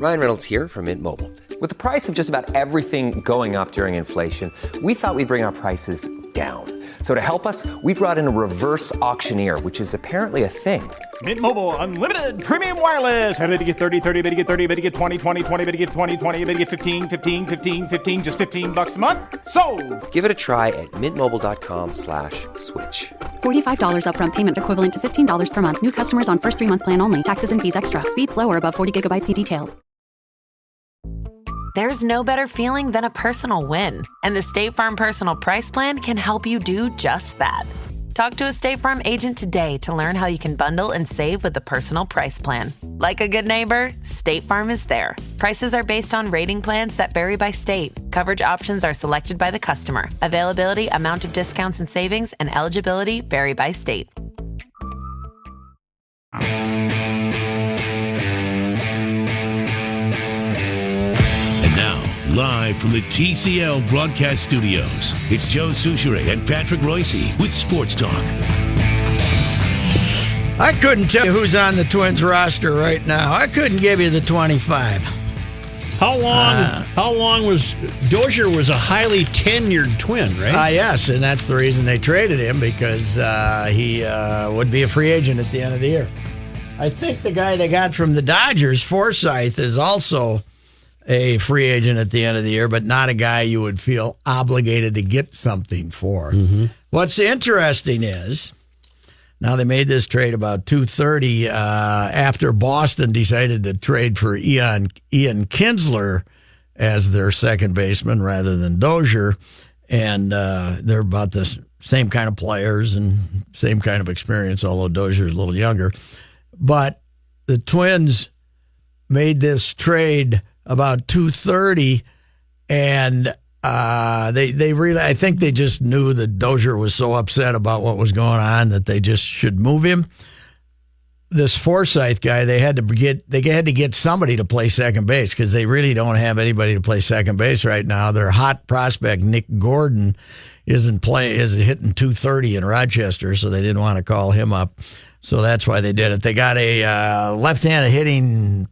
Ryan Reynolds here from Mint Mobile. With the price of just about everything going up during inflation, we thought we'd bring our prices down. So to help us, we brought in a reverse auctioneer, which is apparently a thing. Mint Mobile Unlimited Premium Wireless. How to get 30, 30, bit to get 30, bit to get 20, 20, 20, bit to get 20, 20, bit to get 15, 15, 15, 15, just $15 a month? Sold! Give it a try at mintmobile.com/switch. $45 upfront payment equivalent to $15 per month. New customers on first 3-month plan only. Taxes and fees extra. Speed slower above 40 gigabytes. See detail. There's no better feeling than a personal win. And the State Farm Personal Price Plan can help you do just that. Talk to a State Farm agent today to learn how you can bundle and save with the Personal Price Plan. Like a good neighbor, State Farm is there. Prices are based on rating plans that vary by state. Coverage options are selected by the customer. Availability, amount of discounts and savings, and eligibility vary by state. And now, live from the TCL broadcast studios, it's Joe Souchere and Patrick Royce with Sports Talk. I couldn't tell you who's on the Twins roster right now. I couldn't give you the 25. How long was Dozier was a highly tenured Twin, right? Yes, and that's the reason they traded him, because he would be a free agent at the end of the year. I think the guy they got from the Dodgers, Forsythe, is also a free agent at the end of the year, but not a guy you would feel obligated to get something for. Mm-hmm. What's interesting is, now they made this trade about 2:30 after Boston decided to trade for Ian Kinsler as their second baseman rather than Dozier, and they're about the same kind of players and same kind of experience, although Dozier's a little younger. But the Twins made this trade about 2:30, and they really, I think they just knew that Dozier was so upset about what was going on that they just should move him. This Forsythe guy, they had to get somebody to play second base, because they really don't have anybody to play second base right now. Their hot prospect Nick Gordon is hitting 230 in Rochester, so they didn't want to call him up. So that's why they did it. They got a left-handed hitting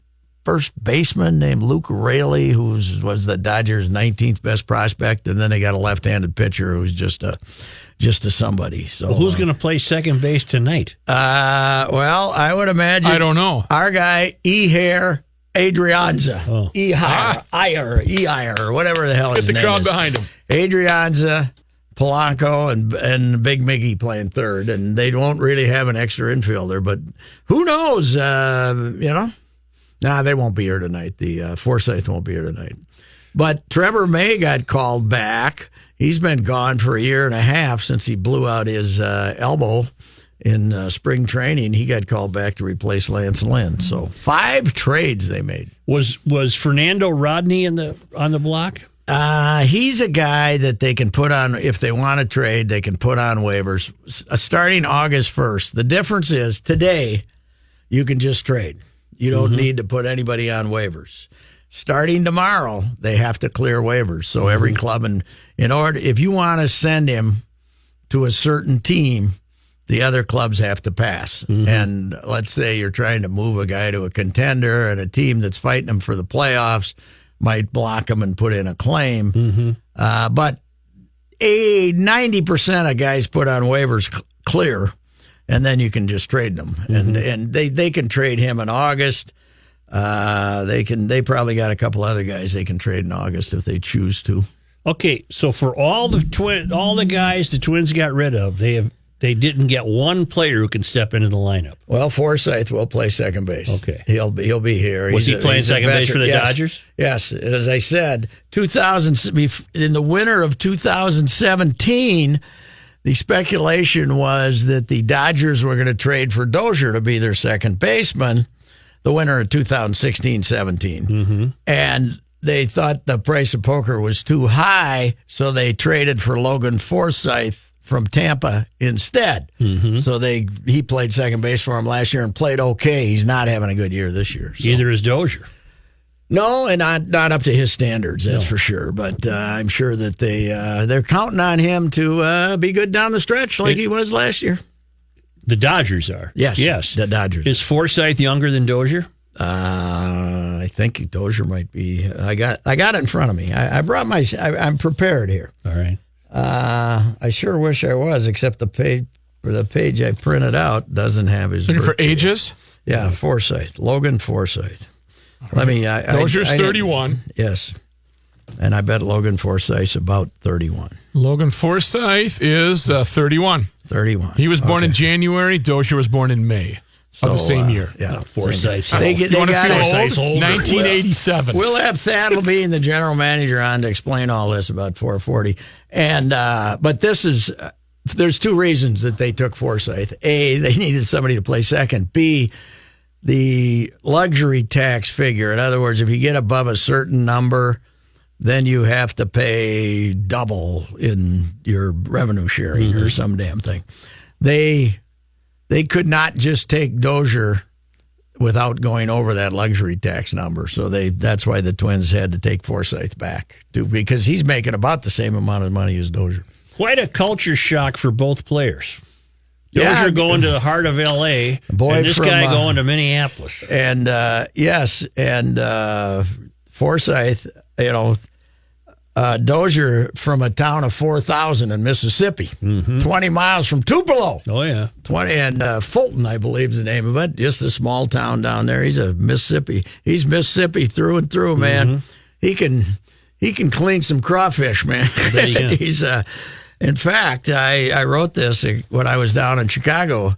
first baseman named Luke Raley, who was the Dodgers' 19th best prospect, and then they got a left-handed pitcher who's just a somebody. So who's going to play second base tonight? Well, I would imagine. I don't know. Our guy Ehire Adrianza, Ehire, whatever the hell his name is. Get the crowd behind him. Adrianza, Polanco, and Big Miggy playing third, and they won't really have an extra infielder. But who knows? Nah, they won't be here tonight. The Forsythe won't be here tonight. But Trevor May got called back. He's been gone for a year and a half since he blew out his elbow in spring training. He got called back to replace Lance Lynn. So 5 trades they made. Was Fernando Rodney on the block? He's a guy that they can put on, if they want to trade, they can put on waivers starting August 1st. The difference is today you can just trade. You don't need to put anybody on waivers. Starting tomorrow, they have to clear waivers. So every club, if you want to send him to a certain team, the other clubs have to pass. And let's say you're trying to move a guy to a contender, and a team that's fighting him for the playoffs might block him and put in a claim. But 90% of guys put on waivers clear. And then you can just trade them, and they can trade him in August. They probably got a couple other guys they can trade in August if they choose to. Okay, so for all the guys the Twins got rid of, they didn't get one player who can step into the lineup. Well, Forsythe will play second base. Okay, he'll be here. Was he playing second base for the Dodgers? Yes. As I said, in the winter of 2017. The speculation was that the Dodgers were going to trade for Dozier to be their second baseman the winter of 2016-17. And they thought the price of poker was too high, so they traded for Logan Forsythe from Tampa instead. So he played second base for him last year and played okay. He's not having a good year this year. So. Either is Dozier. No, and not up to his standards, that's for sure. But I'm sure that they're counting on him to be good down the stretch like he was last year. The Dodgers are. Yes, the Dodgers. Is Forsythe younger than Dozier? I think Dozier might be. I got it in front of me. I brought I'm prepared here. All right. I sure wish I was, except the page I printed out doesn't have his. Looking for birthday. ages? Yeah, Forsythe, Logan Forsythe. Let me. Dozier's 31. Yes, and I bet Logan Forsythe's about 31. Logan Forsythe is 31. 31. He was born in January. Dozier was born in May of the same year. Yeah, Forsythe. You want to got it. feel old? 1987. We'll have Thad being the general manager on to explain all this about 440. And but this is there's two reasons that they took Forsythe. A, they needed somebody to play second. B, the luxury tax figure. In other words, if you get above a certain number, then you have to pay double in your revenue sharing or some damn thing. They could not just take Dozier without going over that luxury tax number. So that's why the Twins had to take Forsythe back, too, because he's making about the same amount of money as Dozier. Quite a culture shock for both players. Yeah. Dozier going to the heart of L.A., Boy and this from, guy going to Minneapolis. And, yes, and Forsythe, Dozier from a town of 4,000 in Mississippi, 20 miles from Tupelo. Oh, yeah. 20 and Fulton, I believe, is the name of it. Just a small town down there. He's Mississippi through and through, man. He can clean some crawfish, man. He's in fact, I wrote this when I was down in Chicago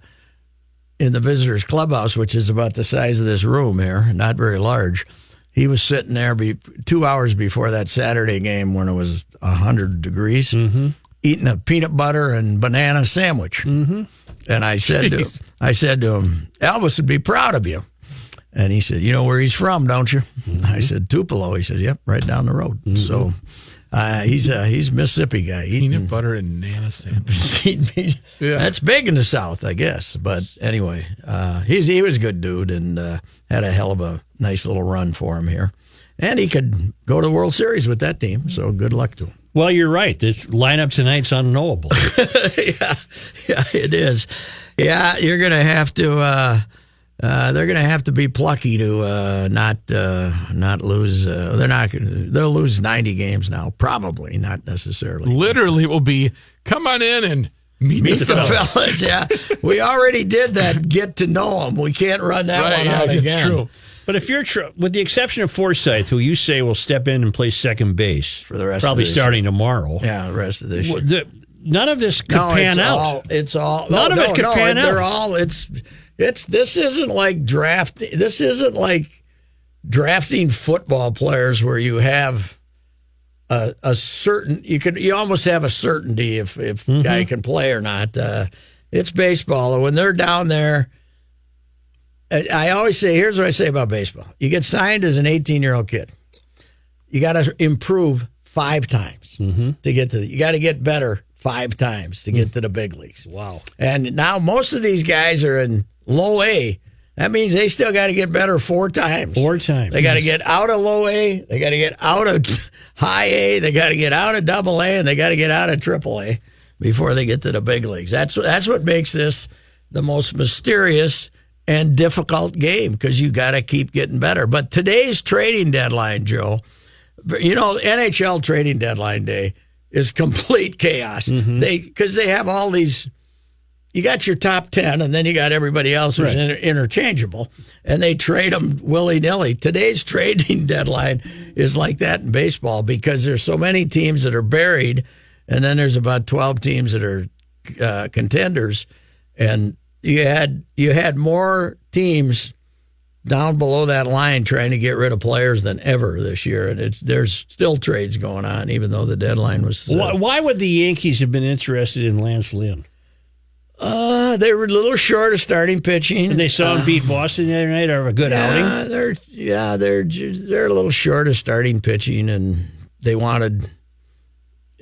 in the visitors clubhouse, which is about the size of this room here, not very large. He was sitting there 2 hours before that Saturday game when it was 100 degrees, eating a peanut butter and banana sandwich. And I said to him, Elvis would be proud of you. And he said, "You know where he's from, don't you?" I said, "Tupelo." He said, "Yep, right down the road." So he's a Mississippi guy. Peanut butter and banana sandwich. That's big in the South, I guess. But anyway, he was a good dude and had a hell of a nice little run for him here. And he could go to the World Series with that team, so good luck to him. Well, you're right. This lineup tonight's unknowable. yeah, it is. Yeah, you're going to have to they're going to have to be plucky to not lose. They'll lose 90 games now, probably, not necessarily. Literally, it will be come on in and meet the fellas. Yeah, we already did that. Get to know them. We can't run that one out again. That's true. But if you're, with the exception of Forsythe, who you say will step in and play second base for the rest, probably of this starting tomorrow. Yeah, the rest of this year. None of this could pan out. None of it could pan out. They're all. This isn't like draft. This isn't like drafting football players where you have a certain. You almost have a certainty if guy can play or not. It's baseball, and when they're down there. I always say, here's what I say about baseball. You get signed as an 18-year-old kid. You got to improve 5 times to get to you got to get better 5 times to get to the big leagues. Wow. And now most of these guys are in low A. That means they still got to get better 4 times. 4 times. They got to get out of low A. They got to get out of high A. They got to get out of double A, and they got to get out of triple A before they get to the big leagues. That's what makes this the most mysterious and difficult game, because you got to keep getting better. But today's trading deadline, Joe, NHL trading deadline day is complete chaos. Because they have all these. You got your top 10, and then you got everybody else who's interchangeable, and they trade them willy-nilly. Today's trading deadline is like that in baseball because there's so many teams that are buried, and then there's about 12 teams that are contenders, and you had more teams down below that line trying to get rid of players than ever this year, and there's still trades going on, even though the deadline was. Why would the Yankees have been interested in Lance Lynn? They were a little short of starting pitching, and they saw him beat Boston the other night, or have a good outing. They're a little short of starting pitching, and they wanted.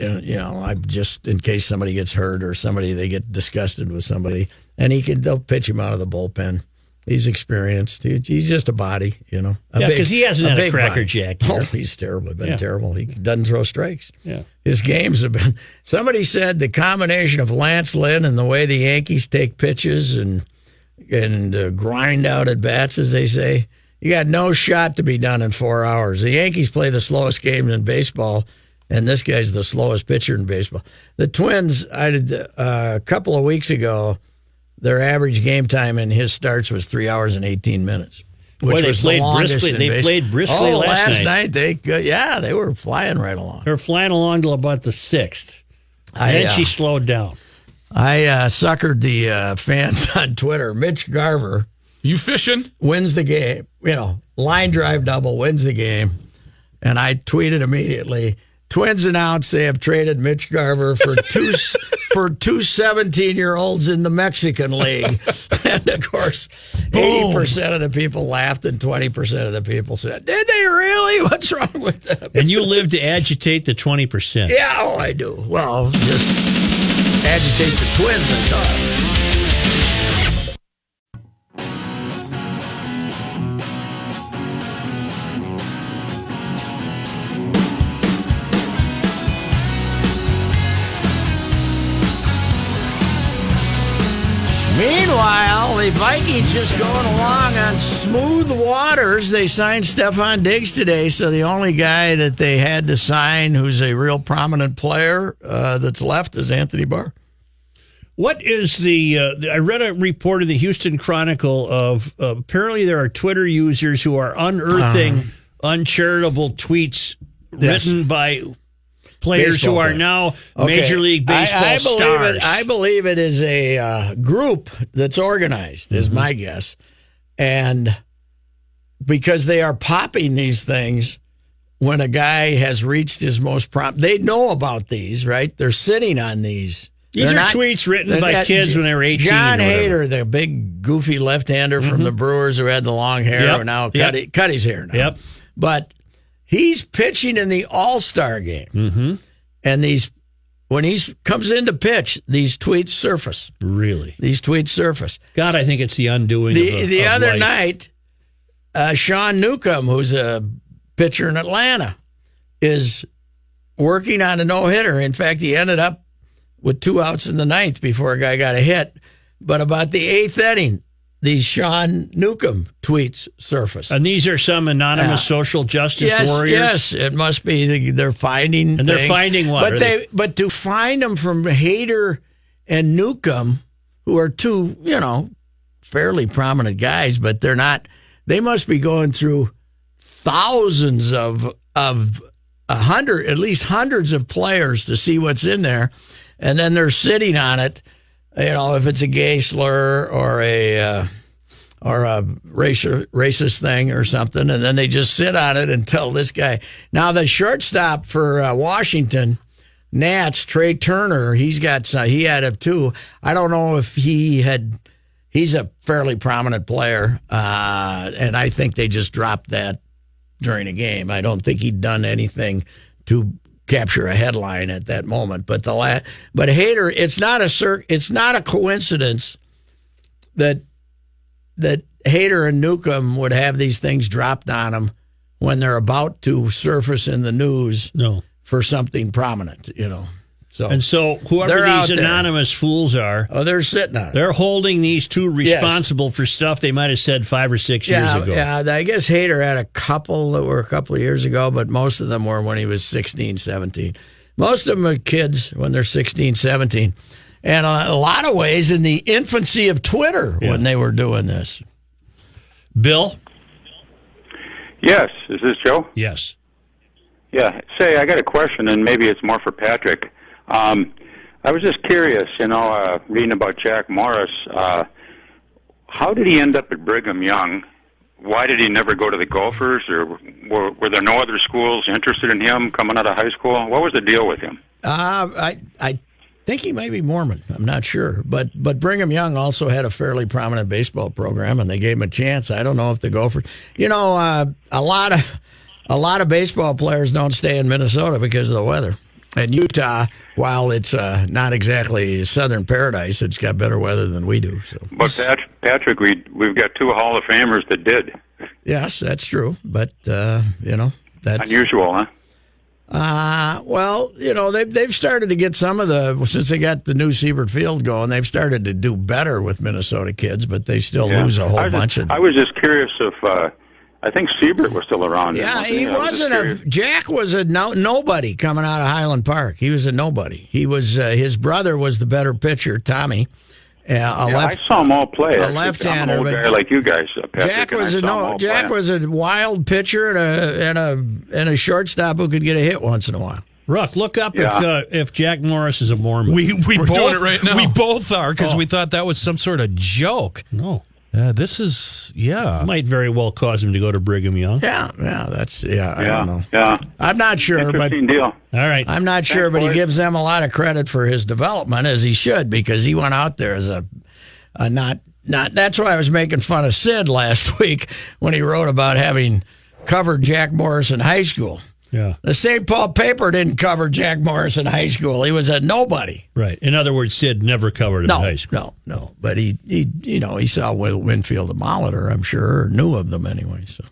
I just in case somebody gets hurt or they get disgusted with somebody, and they'll pitch him out of the bullpen. He's experienced. He's just a body, because he hasn't had a cracker jack here. Oh, he's terrible. Been terrible. He doesn't throw strikes. Yeah, his games have been. Somebody said the combination of Lance Lynn and the way the Yankees take pitches and grind out at bats, as they say, You got no shot to be done in 4 hours. The Yankees play the slowest game in baseball, and this guy's the slowest pitcher in baseball. The Twins, I did a couple of weeks ago, their average game time in his starts was 3 hours and 18 minutes. Which was the longest in baseball. Played briskly last night. They were flying right along. They were flying along till about the 6th. Then she slowed down. I suckered the fans on Twitter. Mitch Garver. You fishing? Wins the game. Line drive double, wins the game. And I tweeted immediately, Twins announced they have traded Mitch Garver for two 17-year-olds in the Mexican League. And, of course, 80% of the people laughed and 20% of the people said, did they really? What's wrong with them? And you live to agitate the 20%. Yeah, I do. Well, just agitate the Twins and talk. Meanwhile, the Vikings just going along on smooth waters. They signed Stephon Diggs today, so the only guy that they had to sign who's a real prominent player that's left is Anthony Barr. What is I read a report in the Houston Chronicle of apparently there are Twitter users who are unearthing uncharitable tweets written by players baseball who are now Major League Baseball stars. I believe it is a group that's organized, is my guess. And because they are popping these things when a guy has reached his most they know about these, right? They're sitting on these. These are tweets written by kids when they were 18. John Heidt, the big, goofy left-hander from the Brewers who had the long hair, who now cut his hair now. Yep. But he's pitching in the All-Star game. And when he comes in to pitch, these tweets surface. Really? These tweets surface. God, I think it's the undoing the of other life. night, Sean Newcomb, who's a pitcher in Atlanta, is working on a no-hitter. In fact, he ended up with 2 outs in the 9th before a guy got a hit. But about the 8th inning, these Sean Newcomb tweets surface. And these are some anonymous social justice warriors? Yes, it must be. They're finding And they're finding what? But to find them from Heidt and Newcomb, who are two, fairly prominent guys, but they're not. They must be going through thousands of at least hundreds of players to see what's in there. And then they're sitting on it, if it's a gay slur or a racist thing or something, and then they just sit on it and tell this guy. Now the shortstop for Washington, Nats, Trey Turner, he had it too. I don't know if he's a fairly prominent player, and I think they just dropped that during a game. I don't think he'd done anything to capture a headline at that moment. But Heidt, it's not a coincidence that Heidt and Newcomb would have these things dropped on them when they're about to surface in the news for something prominent, So whoever these anonymous fools are, they're sitting on it. They're holding these two responsible for stuff they might have said 5 or 6 years ago. Yeah, I guess Heidt had a couple that were a couple of years ago, but most of them were when he was 16, 17. Most of them are kids when they're 16, 17. And a lot of ways in the infancy of Twitter when they were doing this. Bill? Yes. Is this Joe? Yes. Yeah. Say, I got a question, and maybe it's more for Patrick. I was just curious, reading about Jack Morris. How did he end up at Brigham Young? Why did he never go to the Gophers, or were there no other schools interested in him coming out of high school? What was the deal with him? I think he might be Mormon. I'm not sure, but Brigham Young also had a fairly prominent baseball program, and they gave him a chance. I don't know if the Gophers. A lot of baseball players don't stay in Minnesota because of the weather. And Utah, while it's not exactly southern paradise, it's got better weather than we do. So. But Patrick, we've got 2 Hall of Famers that did. Yes, that's true. But that's unusual, huh? Well, they've started to get since they got the new Siebert Field going, they've started to do better with Minnesota kids, but they still lose a whole bunch of them. I was just curious if I think Siebert was still around. Yeah, wasn't he wasn't Jack was a nobody coming out of Highland Park. He was a nobody. He was his brother was the better pitcher, Tommy. I saw them all play. A left-hander, I'm an old guy like you guys, Patrick. Jack was a wild pitcher and a shortstop who could get a hit once in a while. Ruck, look up if Jack Morris is a Mormon. We're both, doing it right now. We both are because we thought that was some sort of joke. No. This is, might very well cause him to go to Brigham Young. I don't know. Yeah. I'm not sure, Interesting deal. All right. I'm not sure, but he gives them a lot of credit for his development, as he should, because he went out there as a not. That's why I was making fun of Sid last week when he wrote about having covered Jack Morris in high school. Yeah. The St. Paul paper didn't cover Jack Morris in high school. He was a nobody. Right. In other words, Sid never covered him in high school. No. But he saw Winfield and Molitor, I'm sure, or knew of them anyway. So.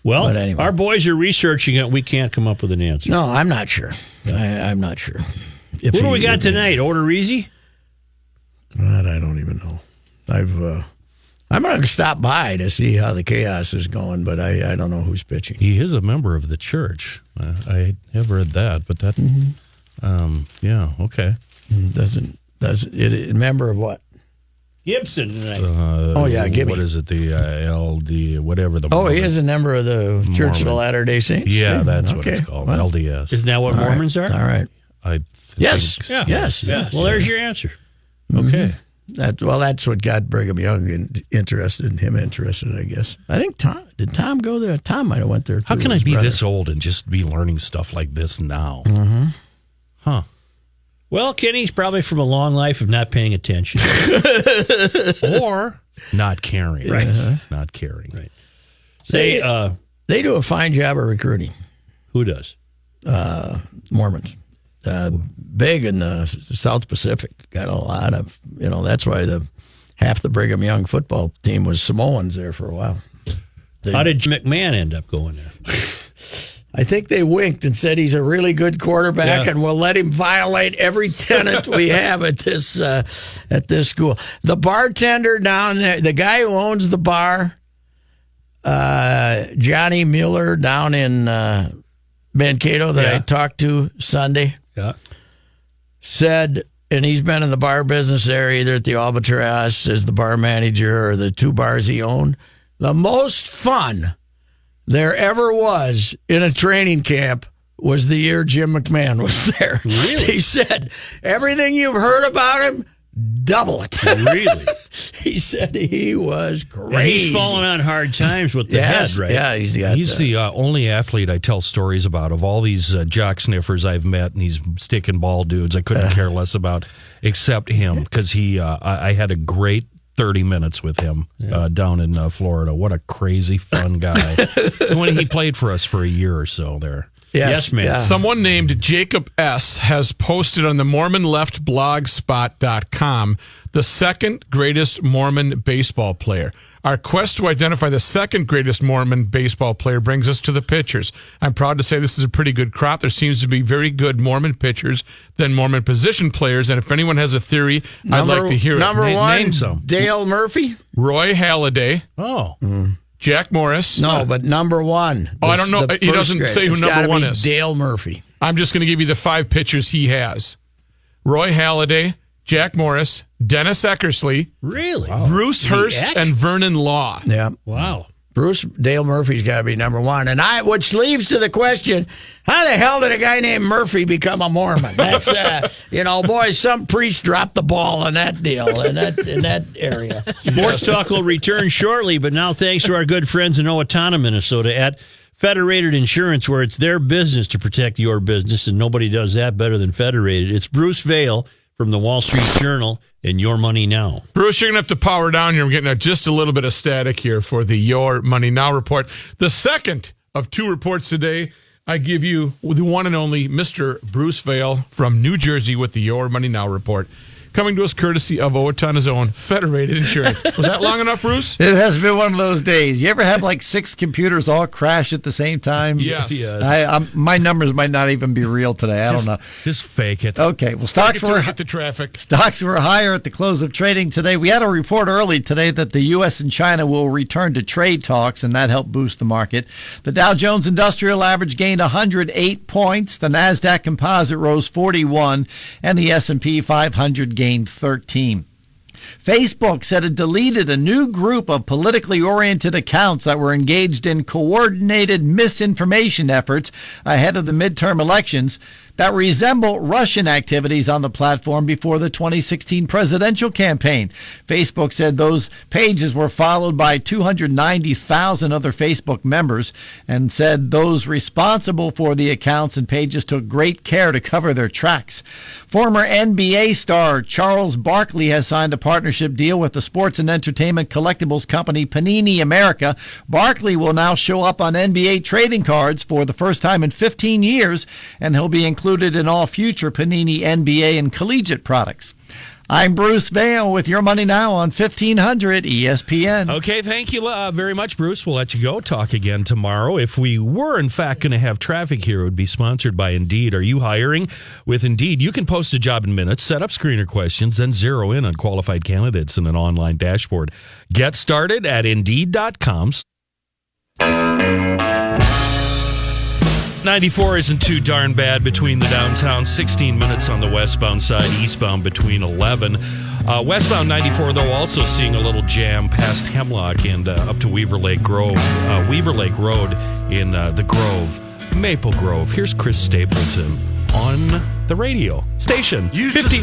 Well, anyway. Our boys are researching it. We can't come up with an answer. No, I'm not sure. I'm not sure. Who do we got tonight? Odorizzi? That I don't even know. I'm going to stop by to see how the chaos is going, but I don't know who's pitching. he is a member of the church. I have read that, but that, yeah, okay. Doesn't it? Member of what? Gibson tonight. Gibby. What is it? The LD, whatever the. He is a member of the Church of the Latter-day Saints. Yeah, that's what it's called. Well, LDS. Isn't that what Mormons are? All right. Yes. Yes. Well, there's your answer. Okay. That's what got Brigham Young interested, I guess. I think did Tom go there? Tom might have went there too. How can I be this old and just be learning stuff like this now? Mm-hmm. Huh. Well, Kenny's probably from a long life of not paying attention. Or not caring. Right. Not caring. Right. They do a fine job of recruiting. Who does? Mormons. Big in the South Pacific. Got a lot of, that's why half the Brigham Young football team was Samoans there for a while. How did McMahon end up going there? I think they winked and said he's a really good quarterback and we'll let him violate every tenet we have at this school. The bartender down there, the guy who owns the bar, Johnny Mueller down in Mankato that I talked to Sunday, said, and he's been in the bar business there, either at the Albatross as the bar manager or the two bars he owned. The most fun there ever was in a training camp was the year Jim McMahon was there. Really? He said, everything you've heard about him, double it. Really? He said he was crazy. And he's fallen on hard times with the head, right? Yeah, he's the only athlete I tell stories about of all these jock sniffers I've met and these stick and ball dudes I couldn't care less about except him because I had a great 30 minutes with him down in Florida. What a crazy, fun guy. When he played for us for a year or so there. Yes, man. Yeah. Someone named Jacob S. has posted on the MormonLeftBlogspot.com the second greatest Mormon baseball player. Our quest to identify the second greatest Mormon baseball player brings us to the pitchers. I'm proud to say this is a pretty good crop. There seems to be very good Mormon pitchers than Mormon position players, and if anyone has a theory, I'd like to hear it. Number one, name some. Dale Murphy. Roy Halladay. Oh. Jack Morris. No, but number one. I don't know. He doesn't say who number one is. Dale Murphy. I'm just going to give you the 5 pitchers he has. Roy Halladay, Jack Morris, Dennis Eckersley, Really? Bruce Hurst, and Vernon Law. Yeah. Wow. Dale Murphy's got to be number one. And which leads to the question, how the hell did a guy named Murphy become a Mormon? That's, boy, some priest dropped the ball on that deal in that area. Sports Talk will return shortly, but now thanks to our good friends in Owatonna, Minnesota at Federated Insurance, where it's their business to protect your business, and nobody does that better than Federated. It's Bruce Vail from the Wall Street Journal and Your Money Now. Bruce, you're going to have to power down here. We're getting just a little bit of static here for the Your Money Now report. The second of 2 reports today, I give you the one and only Mr. Bruce Vail from New Jersey with the Your Money Now report. coming to us courtesy of Owatonna's own Federated Insurance. Was that long enough, Bruce? It has been one of those days. You ever have like 6 computers all crash at the same time? Yes. My numbers might not even be real today. I don't know. Just fake it. Okay. Well, stocks were higher at the close of trading today. We had a report early today that the U.S. and China will return to trade talks, and that helped boost the market. The Dow Jones Industrial Average gained 108 points. The Nasdaq Composite rose 41, and the S&P 500 gained 13. Facebook said it deleted a new group of politically oriented accounts that were engaged in coordinated misinformation efforts ahead of the midterm elections that resemble Russian activities on the platform before the 2016 presidential campaign. Facebook said those pages were followed by 290,000 other Facebook members and said those responsible for the accounts and pages took great care to cover their tracks. Former NBA star Charles Barkley has signed a partnership deal with the sports and entertainment collectibles company Panini America. Barkley will now show up on NBA trading cards for the first time in 15 years, and he'll be included in all future Panini NBA and collegiate products. I'm Bruce Vail with Your Money Now on 1500 ESPN. Okay, thank you very much, Bruce. We'll let you go. Talk again tomorrow. If we were, in fact, going to have traffic here, it would be sponsored by Indeed. Are you hiring? With Indeed, you can post a job in minutes, set up screener questions, then zero in on qualified candidates in an online dashboard. Get started at Indeed.com. 94 isn't too darn bad between the downtown, 16 minutes on the westbound side, eastbound between 11. Westbound 94, though, also seeing a little jam past Hemlock and up to Weaver Lake Road in the Grove, Maple Grove. Here's Chris Stapleton on the radio station. 50.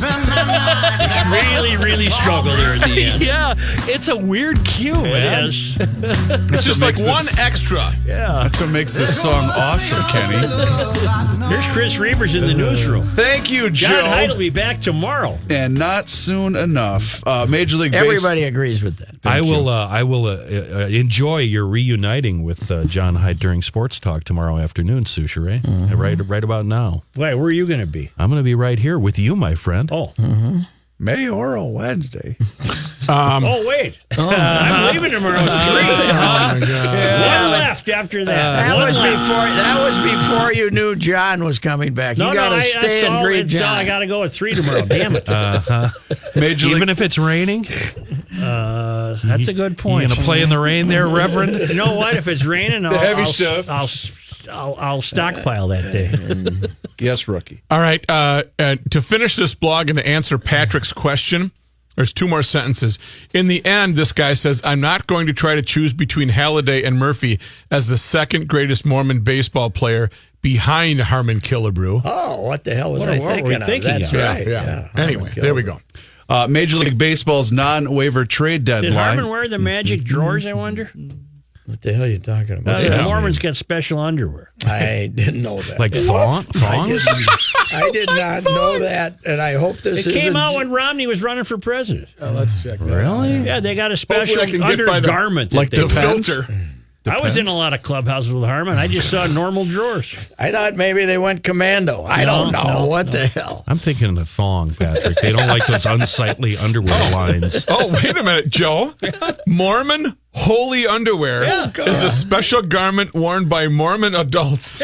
really struggle there at the end. Yeah, it's a weird cue, man. It is. It's just like one extra. Yeah. That's what makes this song awesome, Kenny. Here's Chris Reuvers in the newsroom. Thank you, Joe. John Heidt will be back tomorrow. And not soon enough. Major League Everybody agrees with that. I will enjoy your reuniting with John Heidt during Sports Talk tomorrow afternoon, Souchere. Right about now. Wait, where are you going to be? I'm going to be right here with you, my friend. Oh. Mayoral Wednesday. Wait. I'm leaving tomorrow at 3. One left after that. That was before you knew John was coming back. You got to stay and greet John. I got to go at 3 tomorrow. Damn it. Even if it's raining? That's a good point. You going to play in the rain there, Reverend? You know what? If it's raining, I'll stockpile that day. Yes, rookie. All right. To finish this blog and to answer Patrick's question, there's 2 more sentences. In the end, this guy says, I'm not going to try to choose between Halladay and Murphy as the second greatest Mormon baseball player behind Harmon Killebrew. Oh, what the hell was I thinking of? That's right. Yeah. Anyway, there we go. Major League Baseball's non-waiver trade deadline. Did Harmon wear the magic drawers, I wonder? What the hell are you talking about? The Mormons got special underwear. I didn't know that. Like thongs? I did not know that, and I hope this It came out when Romney was running for president. Oh, let's check that. Really? Yeah, they got a special undergarment. Like the filter. I was in a lot of clubhouses with Harmon. I just saw normal drawers. I thought maybe they went commando. I don't know. What the hell? I'm thinking of the thong, Patrick. They don't like those unsightly underwear lines. Oh, wait a minute, Joe. Mormon holy underwear is a special garment worn by Mormon adults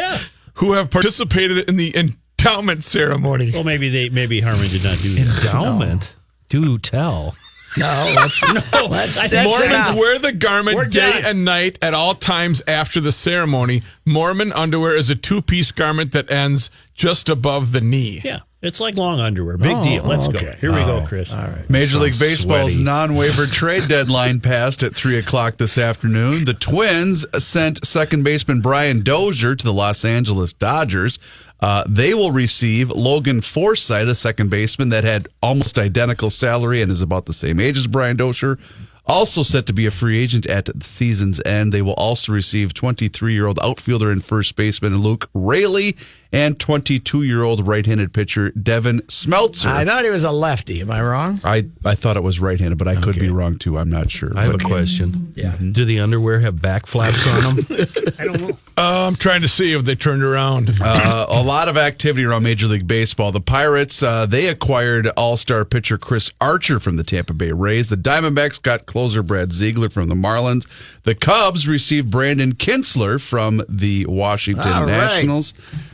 who have participated in the endowment ceremony. Well, maybe Harmon did not do that. Endowment? Do tell. Let's Mormons wear the garment day and night at all times after the ceremony. Mormon underwear is a 2-piece garment that ends just above the knee. Yeah, it's like long underwear. Big deal. Let's go. Here we go, Chris. All right. Major League Baseball's non-waiver trade deadline passed at 3 o'clock this afternoon. The Twins sent second baseman Brian Dozier to the Los Angeles Dodgers. They will receive Logan Forsythe, a second baseman that had almost identical salary and is about the same age as Brian Dozier. also set to be a free agent at the season's end. They will also receive 23-year-old outfielder and first baseman Luke Raley and 22-year-old right-handed pitcher Devin Smeltzer. I thought he was a lefty. Am I wrong? I thought it was right-handed, but I could be wrong too. I'm not sure. I have a question. Yeah. Do the underwear have back flaps on them? I don't know. I'm trying to see if they turned around. A lot of activity around Major League Baseball. The Pirates, they acquired all-star pitcher Chris Archer from the Tampa Bay Rays. The Diamondbacks got closer Brad Ziegler from the Marlins. The Cubs received Brandon Kintzler from the Washington Nationals.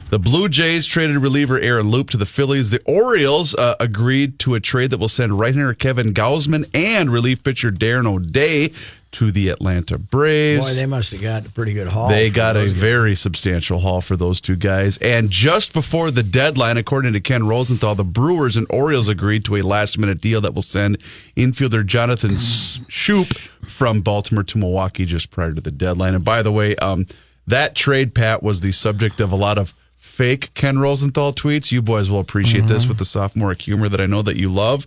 The Blue Jays traded reliever Aaron Loop to the Phillies. The Orioles agreed to a trade that will send right-hander Kevin Gausman and relief pitcher Darren O'Day to the Atlanta Braves. Boy, they must have got a pretty good haul. They got a very substantial haul for those two guys. And just before the deadline, according to Ken Rosenthal, the Brewers and Orioles agreed to a last-minute deal that will send infielder Jonathan Schoop from Baltimore to Milwaukee just prior to the deadline. And by the way, that trade, Pat, was the subject of a lot of fake Ken Rosenthal tweets. You boys will appreciate this with the sophomoric humor that I know that you love.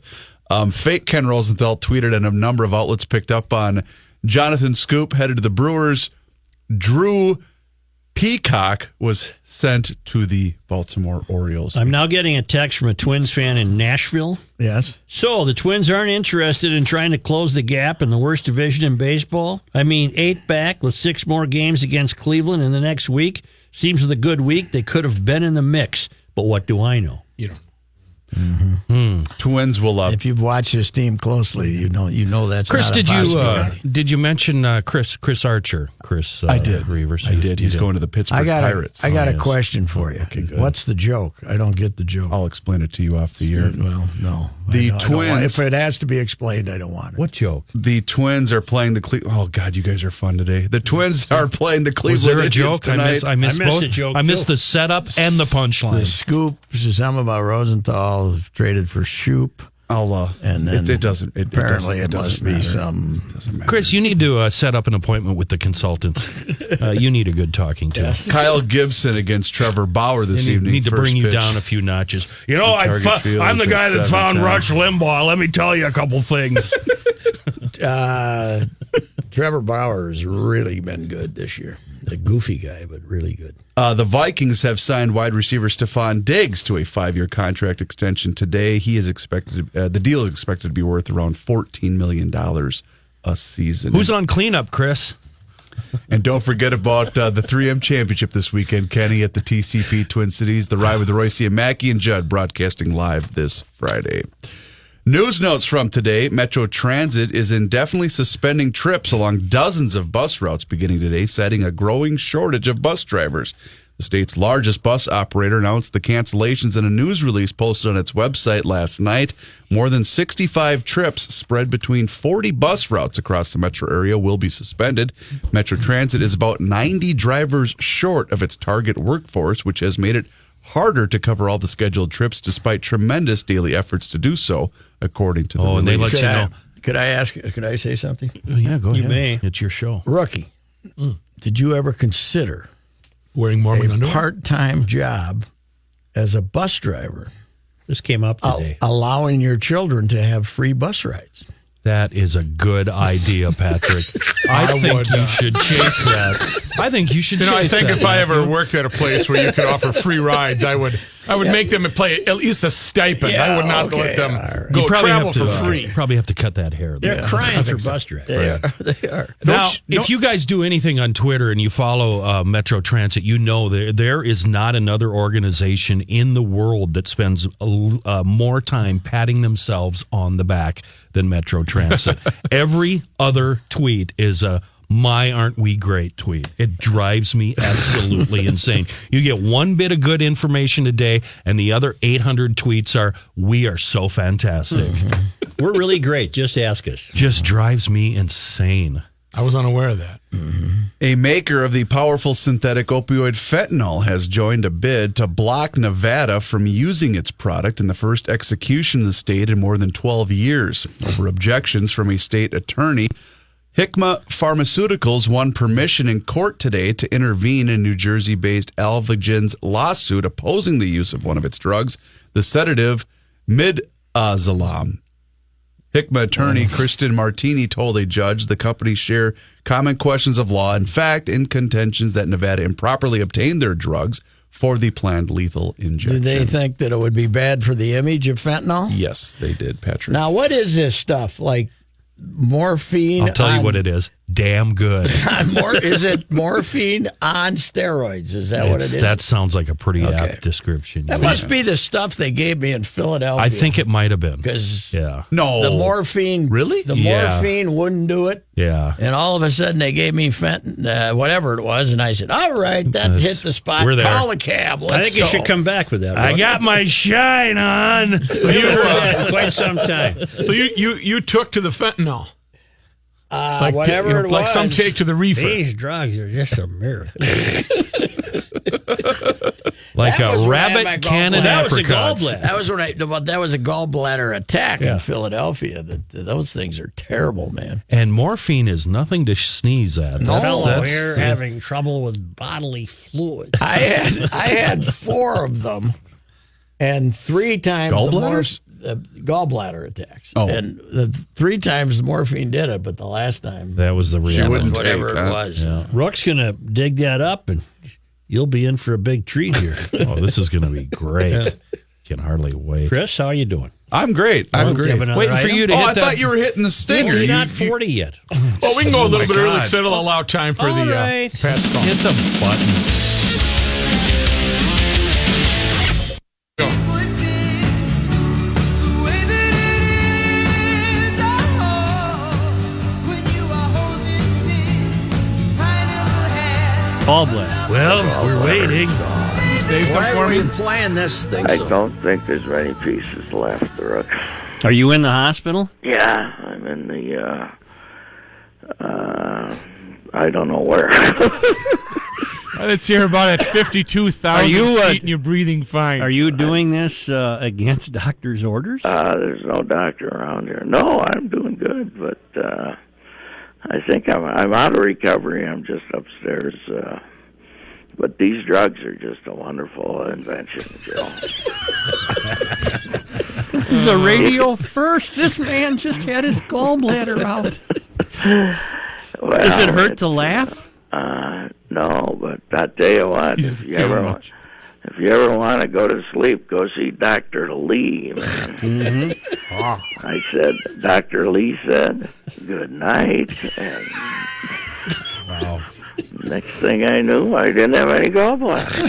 Fake Ken Rosenthal tweeted, and a number of outlets picked up on Jonathan Schoop headed to the Brewers. Drew Peacock was sent to the Baltimore Orioles. I'm now getting a text from a Twins fan in Nashville. Yes. So the Twins aren't interested in trying to close the gap in the worst division in baseball? I mean, 8 back with 6 more games against Cleveland in the next week. Seems with a good week, they could have been in the mix. But what do I know? You know. Twins will If you've watched this team closely, you know that's Chris, not a possibility. did you mention Chris Archer? I did. Reuvers. I did. He's going to the Pittsburgh Pirates. I got a question for you. Okay, good. What's the joke? I don't get the joke. I'll explain it to you off the air. Well, no. The I don't Twins. want- if it has to be explained, I don't want it. What joke? The Twins are playing the Oh God, you guys are fun today. The Twins are playing the Was Cleveland there a Indians joke? tonight. I missed both. the joke, I missed too. the setup and the The punchline. scoop is something about Rosenthal traded for Shoop. And then it doesn't. apparently it must be some. Chris, you need to set up an appointment with the consultants. You need a good talking to. Kyle Gibson against Trevor Bauer this evening. Need to First bring you pitch. down a few notches. You know, Target Field I'm is the guy at that found 7:10. Rush Limbaugh. Let me tell you a couple things. Trevor Bauer has really been good this year. A goofy guy, but really good. The Vikings have signed wide receiver Stephon Diggs to a 5-year contract extension today. He is expected. The deal is expected to be worth around $14 million a season. Who's on cleanup, Chris? And don't forget about the 3M Championship this weekend, Kenny, at the TCP Twin Cities. The ride with Royce and Mackey and Judd broadcasting live this Friday. News notes from today. Metro Transit is indefinitely suspending trips along dozens of bus routes beginning today, citing a growing shortage of bus drivers. The state's largest bus operator announced the cancellations in a news release posted on its website last night. More than 65 trips spread between 40 bus routes across the metro area will be suspended. Metro Transit is about 90 drivers short of its target workforce, which has made it harder to cover all the scheduled trips despite tremendous daily efforts to do so, according to the and they release. let you know. Could I ask? Could I say something? Yeah, go ahead. You may. It's your show. Rookie, did you ever consider Wearing Mormon a underwear? part-time job as a bus driver, This came up today. allowing your children to have free bus rides? That is a good idea, Patrick. I think you should chase that. I think you should chase that. I think if I ever Matthew. worked at a place where you could offer free rides, I would make them play at least a stipend. I would not let them go You probably travel have to, for free. Probably have to cut that hair. They're crying for bus drivers. They are. Now, if you guys do anything on Twitter and you follow Metro Transit, you know there is not another organization in the world that spends more time patting themselves on the back than Metro Transit. Every other tweet is a "My aren't we great" tweet. It drives me absolutely insane. You get one bit of good information a day, and the other 800 tweets are "We are so fantastic." We're really great. Just ask us. Just drives me insane. I was unaware of that. A maker of the powerful synthetic opioid fentanyl has joined a bid to block Nevada from using its product in the first execution in the state in more than 12 years. Over objections from a state attorney, Hikma Pharmaceuticals won permission in court today to intervene in New Jersey-based Alvogen's lawsuit opposing the use of one of its drugs, the sedative midazolam. Hickman attorney Kristen Martini told a judge the companies share common questions of law and fact in contentions that Nevada improperly obtained their drugs for the planned lethal injection. Did they think that it would be bad for the image of fentanyl? Yes, they did, Patrick. Now, what is this stuff? Like morphine? I'll tell you what it is. Damn good. Is it morphine on steroids? Is that what it is? That sounds like a pretty apt description. That must be the stuff they gave me in Philadelphia. I think it might have been. Because no, the morphine, really? The morphine wouldn't do it. Yeah. And all of a sudden they gave me fentanyl, whatever it was, and I said, all right, that hit the spot. We're there. Call a cab. Let's I think go. you should come back with that. I got my shine on. So you were quite some time. So you took to the fentanyl. Whatever it was. Like some take to the reefer. These drugs are just a miracle. Like That a was when I had rabbit my cannon That was a apricots. gallbladder. That was when that was a gallbladder attack in Philadelphia. Those things are terrible, man. And morphine is nothing to sneeze at. Fellow here having trouble with bodily fluids. I had 4 of them, and 3 times Gallbladders? Gallbladder attacks. Oh. And the 3 times the morphine did it, but the last time That was the She reality. wouldn't whatever take, it huh? was. Yeah. Rook's going to dig that up, and you'll be in for a big treat here. Oh, this is going to be great. Can hardly wait. Chris, how are you doing? I'm great. I'm great. Waiting for you to hit I that. thought you were hitting the stinger. He's You- not you- 40 yet. Well, we can go a little my bit early God. because it'll allow time for the right. pass phone. Hit the button. Gallbladder. Well, we're waiting. Say Why something were for you me? playing this thing? I so- don't think there's many pieces left, Rook. Are you in the hospital? Yeah, I'm in the, I don't know where. Let's hear about it. 52,000 Are you, feet and you're breathing fine. Are you doing this against doctor's orders? There's no doctor around here. No, I'm doing good, but I think I'm out of recovery. I'm just upstairs. But these drugs are just a wonderful invention, Joe. This is a radio first. This man just had his gallbladder out. Well, Does it hurt to laugh? No, but I tell you what, if you ever want to go to sleep, go see Dr. Lee, man. Mm-hmm. I said, Dr. Lee said, good night. And Wow. next thing I knew, I didn't have any gallbladder.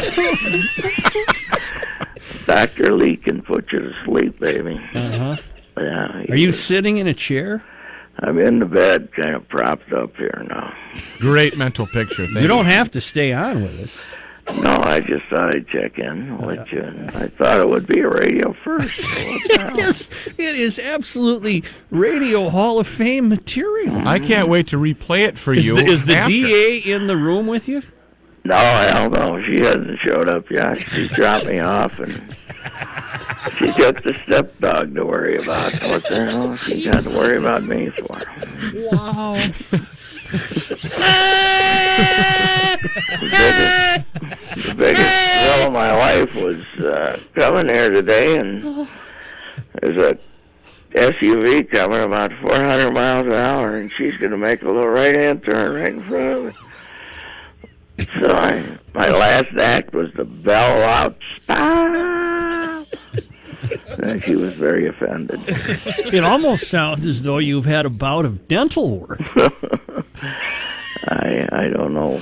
Dr. Lee can put you to sleep, baby. Uh-huh. Yeah. Are you sitting in a chair? I'm in the bed, kind of propped up here now. Great mental picture. Thank You don't have to stay on with us. No, I just thought I'd check in with you. I thought it would be a radio first. So what's that? It is absolutely Radio Hall of Fame material. I can't wait to replay it for Is you. the after. DA in the room with you? No, hell no. She hasn't showed up yet. She dropped me off, and she's got the stepdog to worry about. What the hell she got to worry about me for? Wow. The biggest thrill of my life was coming here today, and there's a SUV coming about 400 miles an hour, and she's going to make a little right-hand turn right in front of me. So my last act was to bell out, stop! And she was very offended. It almost sounds as though you've had a bout of dental work. I don't know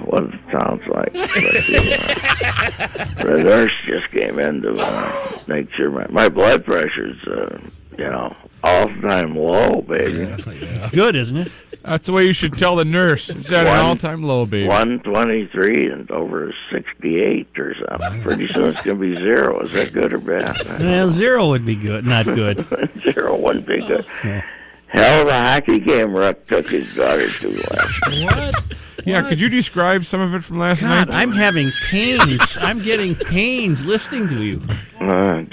what it sounds like. But the nurse just came in to make sure my blood pressure's, all-time low, baby. Good, isn't it? That's the way you should tell the nurse. It's at an all-time low, baby. 123 and over 68 or something. Pretty soon it's going to be 0. Is that good or bad? Well, 0 would be good, not good. 0 wouldn't be good. Yeah. Hell of a hockey game Ruck took his daughter to last. What? Yeah, could you describe some of it from last God, night? I'm having pains. I'm getting pains listening to you.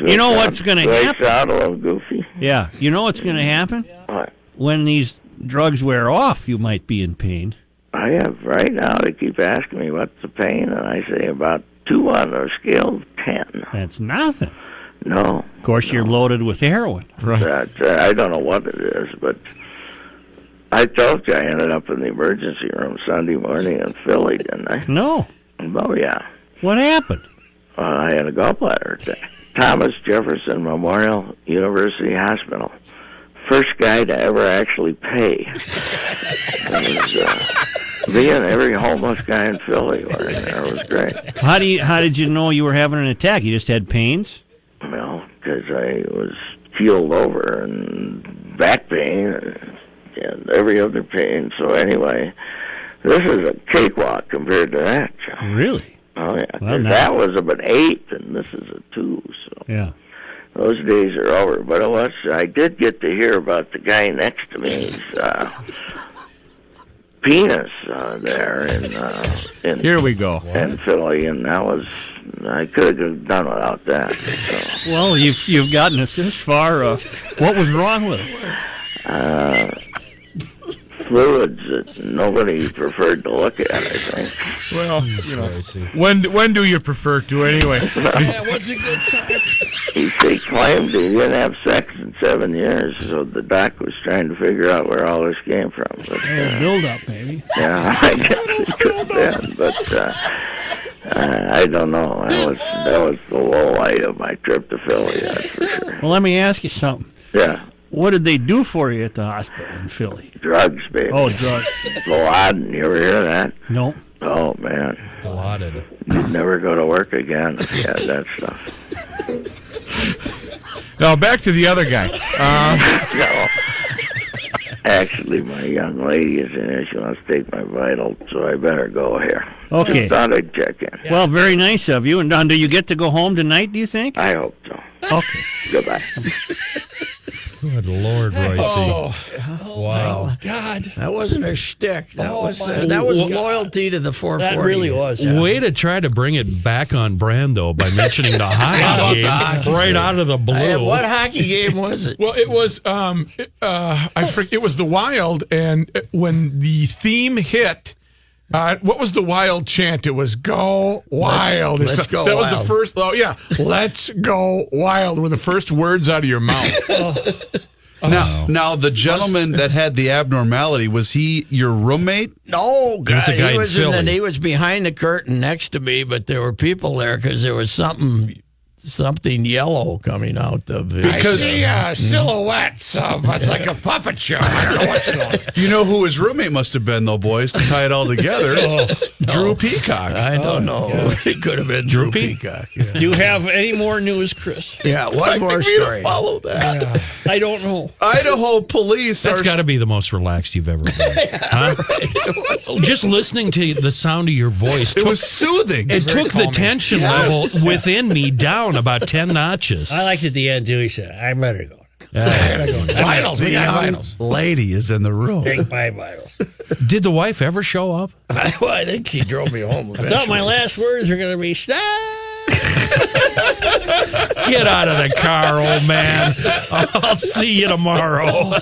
You know what's going to Do I happen? sound a little goofy? Yeah, you know what's going to happen? What? When these drugs wear off, you might be in pain. I have right now. They keep asking me what's the pain, and I say about 2 on a scale of 10. That's nothing. No. Of course, you're loaded with heroin. Right. I don't know what it is, but I told you I ended up in the emergency room Sunday morning in Philly, didn't I? No. Oh, yeah. What happened? I had a gallbladder attack. Thomas Jefferson Memorial University Hospital. First guy to ever actually pay. Me and every homeless guy in Philly were in there. It was great. How did you know you were having an attack? You just had pains? Well, because I was keeled over and back pain and every other pain. So anyway, this is a cakewalk compared to that, Joe. Really? Oh, yeah. Well, that was an 8, and this is a 2. So yeah. Those days are over. But I did get to hear about the guy next to me's penis there in Here we go. In Philly, and I could have done without that. So. Well, you've gotten us this far. What was wrong with it? Fluids that nobody preferred to look at, I think. Well, when do you prefer to anyway? What's a good time? He claimed he didn't have sex in 7 years, so the doc was trying to figure out where all this came from. But, build up, maybe. Yeah, I guess it could have been, but I don't know. That was the low light of my trip to Philly, that's for sure. Well, let me ask you something. Yeah. What did they do for you at the hospital in Philly? Drugs, baby. Oh, drugs. Dilaudid, you ever hear that? No. Oh, man. Dilaudid. You'd never go to work again if you had that stuff. Now, back to the other guy. No. Actually, my young lady is in here. She wants to take my vitals, so I better go here. Okay. Just thought I'd check in. Well, very nice of you. And Don, do you get to go home tonight, do you think? I hope so. Okay. Goodbye. Good Lord, Royce. Wow. God. That wasn't a shtick. That was loyalty to the 440. That really was. Yeah. Way to try to bring it back on brand, though, by mentioning the hockey game right out of the blue. Hey, what hockey game was it? Well, it was it was the Wild, and when the theme hit, what was the Wild chant? It was "Go Wild." Let's go that wild. was the first. Oh yeah, "Let's go wild" were the first words out of your mouth. Now the gentleman that had the abnormality, was he your roommate? No, God, was a guy he in was Philly. he was behind the curtain next to me, but there were people there because there was something yellow coming out of it. I see silhouettes of it's like a puppet show. I don't know what's going on. You know who his roommate must have been, though, boys, to tie it all together? Drew Peacock. I don't know. It could have been Drew Peacock. Yeah. Do you have any more news, Chris? Yeah, one more story. Follow that. Yeah. I don't know. Idaho police That's got to be the most relaxed you've ever been. Huh? Just listening to the sound of your voice. It was soothing. It took the tension level within me down about 10 notches. I liked at the end, too. He said, I better go. Vitals. The young lady is in the room. Take my vitals. Did the wife ever show up? Well, I think she drove me home eventually. I thought my last words were going to be, stop. Get out of the car, old man. I'll see you tomorrow.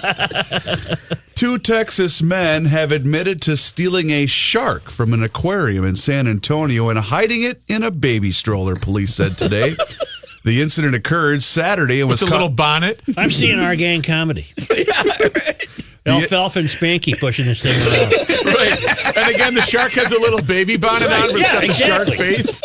2 Texas men have admitted to stealing a shark from an aquarium in San Antonio and hiding it in a baby stroller, police said today. The incident occurred Saturday and was With a little bonnet. I'm seeing our gang comedy. Alfalfa and Spanky pushing this thing around. Right. And again, the shark has a little baby bonnet on, but it's got the shark face.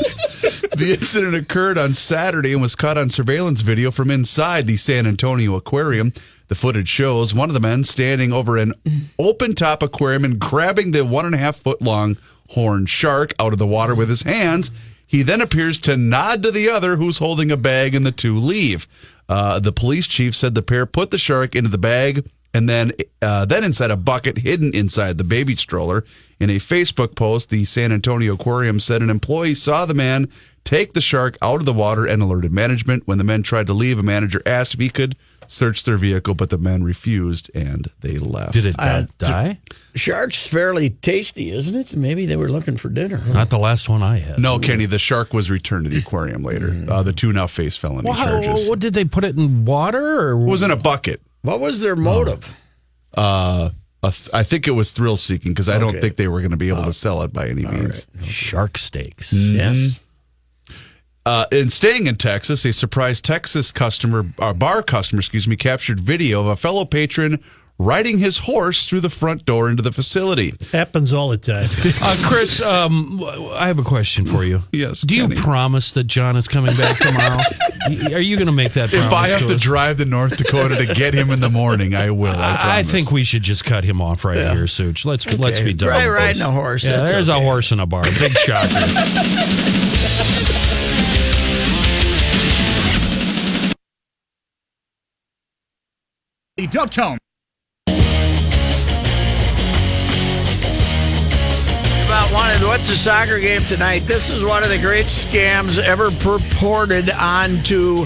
The incident occurred on Saturday and was caught on surveillance video from inside the San Antonio aquarium. The footage shows one of the men standing over an open-top aquarium and grabbing the 1.5-foot-long horned shark out of the water with his hands. He then appears to nod to the other who's holding a bag, and the two leave. The police chief said the pair put the shark into the bag and then inside a bucket hidden inside the baby stroller. In a Facebook post, the San Antonio Aquarium said an employee saw the man take the shark out of the water and alerted management. When the men tried to leave, a manager asked if he could search their vehicle, but the men refused, and they left. Did it die? Shark's fairly tasty, isn't it? Maybe they were looking for dinner. Not the last one I had. No, Kenny, the shark was returned to the aquarium later. The two now face felony charges. What did they put it in water? Or It was in a bucket. What was their motive? I think it was thrill seeking because I don't think they were going to be able to sell it by any means. Shark steaks. Yes. In staying in Texas, a surprised Texas bar customer, captured video of a fellow patron riding his horse through the front door into the facility. Happens all the time. Chris, I have a question for you. Yes. Do you promise that John is coming back tomorrow? Are you going to make that promise? If I have to us? drive to North Dakota to get him in the morning, I will. I think we should just cut him off right here, Such. Let's be done. Right, riding a horse. Yeah, there's a horse in a bar. Big shocker. Duck tone. What's a soccer game tonight? This is one of the great scams ever purported onto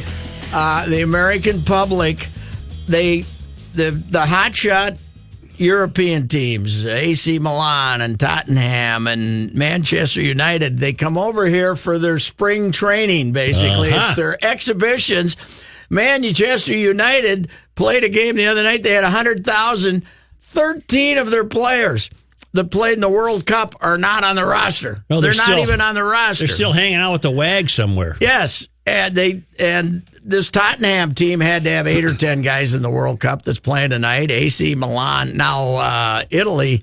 the American public. The hotshot European teams, AC Milan and Tottenham and Manchester United, they come over here for their spring training, basically. It's their exhibitions. Manchester United played a game the other night. They had 100,000. 13 of their players that played in the World Cup are not on the roster. No, they're not even on the roster. They're still hanging out with the WAG somewhere. Yes, and this Tottenham team had to have 8 or 10 guys in the World Cup that's playing tonight. AC Milan, now Italy,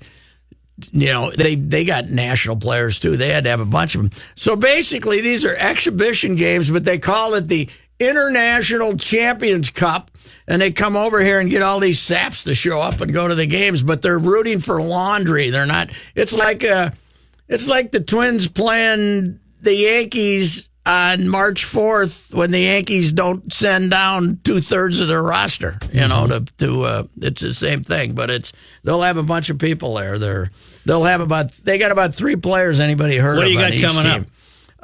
they got national players too. They had to have a bunch of them. So basically, these are exhibition games, but they call it the International Champions Cup. And they come over here and get all these saps to show up and go to the games, but they're rooting for laundry. They're not. It's like the Twins playing the Yankees on March 4th when the Yankees don't send down 2/3 of their roster. It's the same thing, but they'll have a bunch of people there. They got about 3 players anybody heard of. What do you got on each coming team. Up?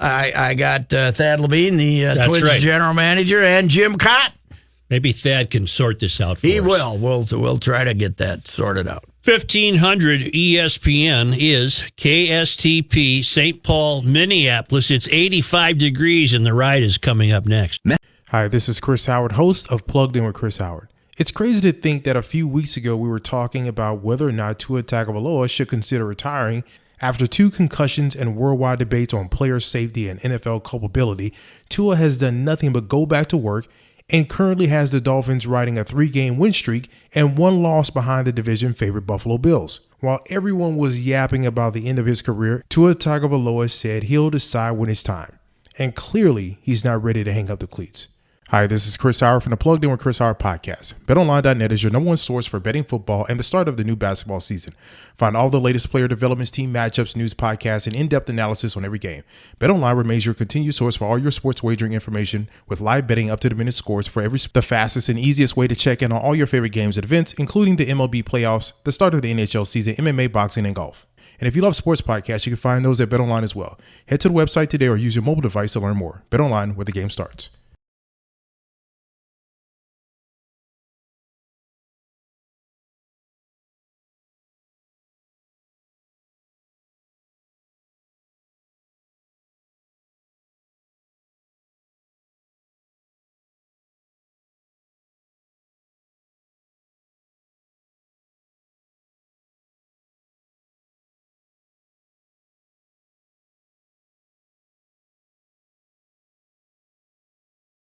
I got Thad Levine, the Twins general manager, and Jim Cott. Maybe Thad can sort this out for us. He will. We'll try to get that sorted out. 1500 ESPN is KSTP, St. Paul, Minneapolis. It's 85 degrees, and the ride is coming up next. Hi, this is Chris Howard, host of Plugged In with Chris Howard. It's crazy to think that a few weeks ago we were talking about whether or not Tua Tagovailoa should consider retiring. After 2 concussions and worldwide debates on player safety and NFL culpability, Tua has done nothing but go back to work and currently has the Dolphins riding a 3-game win streak and 1 loss behind the division favorite Buffalo Bills. While everyone was yapping about the end of his career, Tua Tagovailoa said he'll decide when it's time. And clearly, he's not ready to hang up the cleats. Hi, this is Chris Howard from the Plugged In with Chris Howard podcast. BetOnline.net is your number 1 source for betting football and the start of the new basketball season. Find all the latest player developments, team matchups, news, podcasts, and in-depth analysis on every game. BetOnline remains your continued source for all your sports wagering information with live betting, up-to-the-minute scores for the fastest and easiest way to check in on all your favorite games and events, including the MLB playoffs, the start of the NHL season, MMA, boxing, and golf. And if you love sports podcasts, you can find those at BetOnline as well. Head to the website today or use your mobile device to learn more. BetOnline, where the game starts.